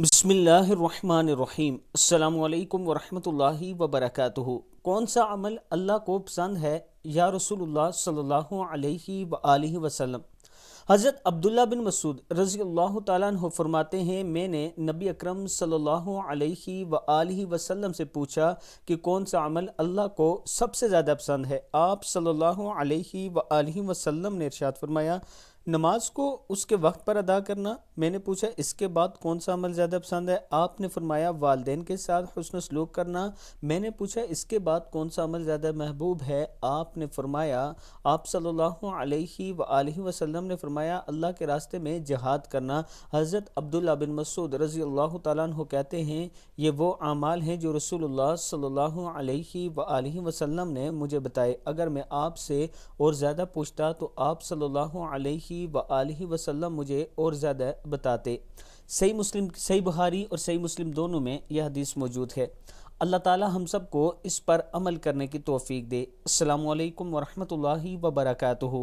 بسم اللہ الرحمن الرحیم۔ السلام علیکم ورحمۃ اللہ وبرکاتہ۔ کون سا عمل اللہ کو پسند ہے یا رسول اللہ صلی اللہ علیہ وآلہ وسلم؟ حضرت عبداللہ بن مسعود رضی اللہ تعالیٰ عنہ فرماتے ہیں، میں نے نبی اکرم صلی اللہ علیہ وآلہ وسلم سے پوچھا کہ کون سا عمل اللہ کو سب سے زیادہ پسند ہے؟ آپ صلی اللہ علیہ وآلہ وسلم نے ارشاد فرمایا، نماز کو اس کے وقت پر ادا کرنا۔ میں نے پوچھا اس کے بعد کون سا عمل زیادہ پسند ہے؟ آپ نے فرمایا والدین کے ساتھ حسن سلوک کرنا۔ میں نے پوچھا اس کے بعد کون سا عمل زیادہ محبوب ہے؟ آپ نے فرمایا، آپ صلی اللہ علیہ وآلہ وسلم نے فرمایا اللہ کے راستے میں جہاد کرنا۔ حضرت عبداللہ بن مسعود رضی اللہ تعالیٰ عنہ کہتے ہیں، یہ وہ اعمال ہیں جو رسول اللہ صلی اللہ علیہ وآلہ وسلم نے مجھے بتائے۔ اگر میں آپ سے اور زیادہ پوچھتا تو آپ صلی اللہ علیہ وآلہ وسلم مجھے اور زیادہ بتاتے۔ صحیح بخاری اور صحیح مسلم دونوں میں یہ حدیث موجود ہے۔ اللہ تعالی ہم سب کو اس پر عمل کرنے کی توفیق دے۔ السلام علیکم ورحمۃ اللہ وبرکاتہ۔